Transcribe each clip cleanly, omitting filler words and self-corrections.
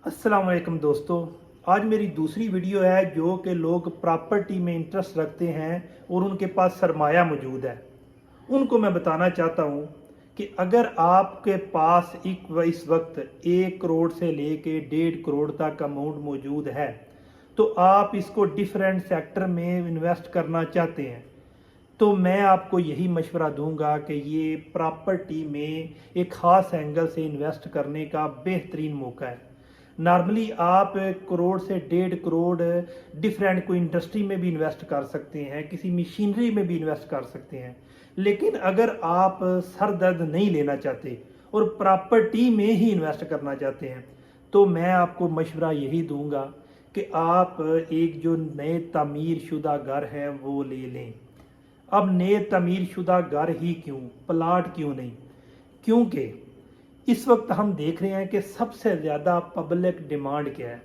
अस्सलाम वालेकुम दोस्तों, आज मेरी दूसरी वीडियो है जो कि लोग प्रॉपर्टी में इंटरेस्ट रखते हैं और उनके पास सरमाया मौजूद है। उनको मैं बताना चाहता हूँ कि अगर आपके पास इस वक्त 1 करोड़ से लेके 1.5 करोड़ तक अमाउंट मौजूद है तो आप इसको डिफरेंट सेक्टर में इन्वेस्ट करना चाहते हैं तो मैं आपको यही मशवरा दूंगा कि ये प्रॉपर्टी में एक ख़ास एंगल से इन्वेस्ट करने का बेहतरीन मौका है। नॉर्मली आप 1 करोड़ से 1.5 करोड़ डिफरेंट कोई इंडस्ट्री में भी इन्वेस्ट कर सकते हैं, किसी मशीनरी में भी इन्वेस्ट कर सकते हैं, लेकिन अगर आप सर दर्द नहीं लेना चाहते और प्रॉपर्टी में ही इन्वेस्ट करना चाहते हैं तो मैं आपको मशवरा यही दूंगा कि आप एक जो नए तामीर शुदा घर है वो ले लें। अब नए तमीर शुदा घर ही क्यों, प्लाट क्यों नहीं? क्योंकि इस वक्त हम देख रहे हैं कि सबसे ज़्यादा पब्लिक डिमांड क्या है।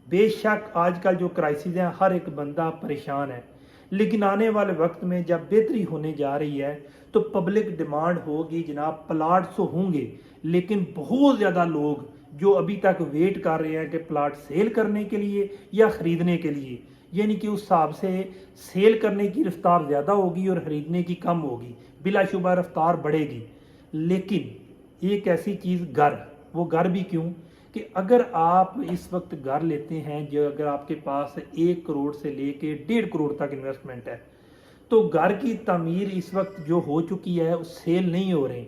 बेशक आजकल जो क्राइसिस है हर एक बंदा परेशान है, लेकिन आने वाले वक्त में जब बेहतरी होने जा रही है तो पब्लिक डिमांड होगी जनाब, प्लाट तो होंगे लेकिन बहुत ज़्यादा लोग जो अभी तक वेट कर रहे हैं कि प्लाट सेल करने के लिए या ख़रीदने के लिए, यानी कि उस हिसाब से सेल करने की रफ्तार ज़्यादा होगी और ख़रीदने की कम होगी, बिलाशुबा रफ्तार बढ़ेगी। लेकिन एक ऐसी चीज़ घर, वो घर भी क्यों कि अगर आप इस वक्त घर लेते हैं जो अगर आपके पास 1 करोड़ से लेके 1.5 करोड़ तक इन्वेस्टमेंट है तो घर की तामीर इस वक्त जो हो चुकी है उस सेल नहीं हो रहे,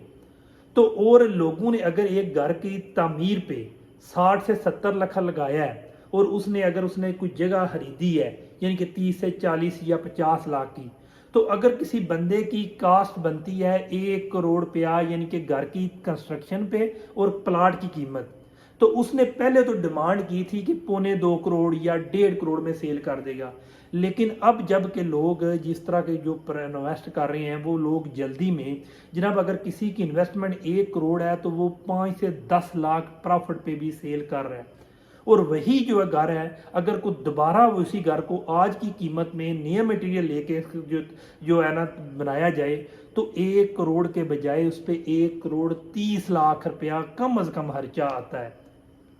तो और लोगों ने अगर एक घर की तामीर पे 60 से 70 लाख लगाया है और उसने कोई जगह खरीदी है यानी कि 30 से 40 या 50 लाख की, तो अगर किसी बंदे की कास्ट बनती है 1 करोड़ रुपया यानी कि घर की कंस्ट्रक्शन पे और प्लाट की कीमत, तो उसने पहले तो डिमांड की थी कि 1.25 करोड़ या 1.5 करोड़ में सेल कर देगा। लेकिन अब जब के लोग जिस तरह के जो इन्वेस्ट कर रहे हैं वो लोग जल्दी में, जनाब अगर किसी की इन्वेस्टमेंट 1 करोड़ है तो वो 5 से 10 लाख प्रॉफिट पे भी सेल कर रहा है। और वही जो है घर है, अगर को दोबारा उसी घर को आज की कीमत में नया मटेरियल लेके जो है ना बनाया जाए तो 1 करोड़ के बजाय उस पर 1 करोड़ 30 लाख रुपया कम अज़ कम खर्चा आता है।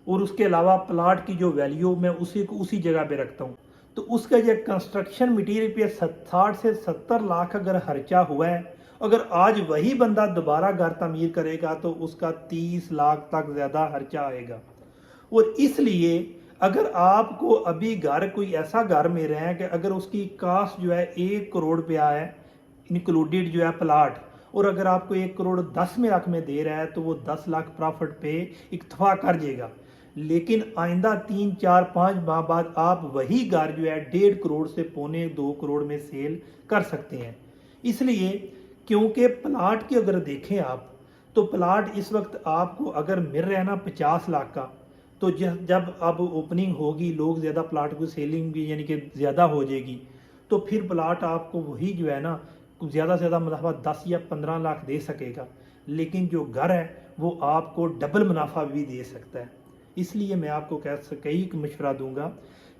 और उसके अलावा प्लाट की जो वैल्यू मैं उसी जगह पे रखता हूँ, तो उसका जो कंस्ट्रक्शन मटीरियल पे 60 से 70 लाख अगर खर्चा हुआ है, अगर आज वही बंदा दोबारा घर तामीर करेगा तो उसका 30 लाख तक ज़्यादा खर्चा आएगा। और इसलिए अगर आपको अभी घर कोई ऐसा घर में रहे हैं कि अगर उसकी कास्ट जो है 1 करोड़ रुपया है इंक्लूडेड जो है प्लाट, और अगर आपको 1 करोड़ 10 लाख में दे रहा है तो वो 10 लाख प्रॉफिट पे इक्तफा कर जाएगा। लेकिन आइंदा 3 4 5 माह बाद आप वही घर जो है 1.5 करोड़ से 1.25 2 करोड़ में सेल कर सकते हैं। इसलिए क्योंकि प्लाट की अगर देखें आप तो प्लाट इस वक्त आपको अगर मिल रहा है ना 50 लाख का, तो जब अब ओपनिंग होगी लोग ज़्यादा प्लाट को सेलिंग भी यानी कि ज़्यादा हो जाएगी, तो फिर प्लाट आपको वही जो है ना ज़्यादा से ज़्यादा मुनाफा 10 या 15 लाख दे सकेगा, लेकिन जो घर है वो आपको डबल मुनाफा भी दे सकता है। इसलिए मैं आपको कई मशवरा दूंगा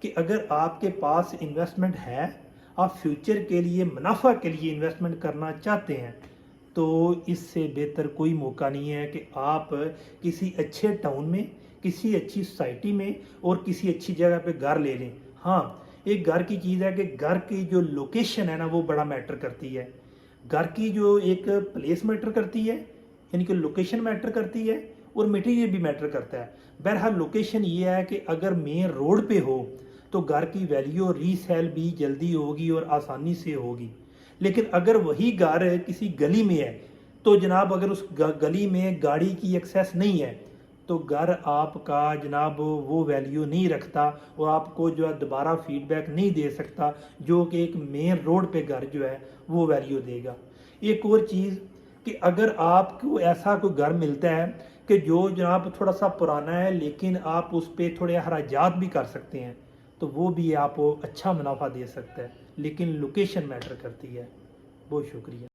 कि अगर आपके पास इन्वेस्टमेंट है, आप फ्यूचर के लिए मुनाफा के लिए इन्वेस्टमेंट करना चाहते हैं, तो इससे बेहतर कोई मौका नहीं है कि आप किसी अच्छे टाउन में, किसी अच्छी सोसाइटी में और किसी अच्छी जगह पे घर ले लें। हाँ, एक घर की चीज़ है कि घर की जो लोकेशन है ना वो बड़ा मैटर करती है। घर की जो एक प्लेस मैटर करती है यानी कि लोकेशन मैटर करती है और मटेरियल भी मैटर करता है। बहरहाल लोकेशन ये है कि अगर मेन रोड पे हो तो घर की वैल्यू रीसेल भी जल्दी होगी और आसानी से होगी। लेकिन अगर वही घर किसी गली में है तो जनाब अगर उस गली में गाड़ी की एक्सेस नहीं है तो घर आपका जनाब वो वैल्यू नहीं रखता और आपको जो है दोबारा फीडबैक नहीं दे सकता जो कि एक मेन रोड पे घर जो है वो वैल्यू देगा। एक और चीज़ कि अगर आपको ऐसा कोई घर मिलता है कि जो जनाब थोड़ा सा पुराना है लेकिन आप उस पर थोड़े हराजात भी कर सकते हैं, तो वो भी आपको अच्छा मुनाफा दे सकता है, लेकिन लोकेशन मैटर करती है। बहुत शुक्रिया।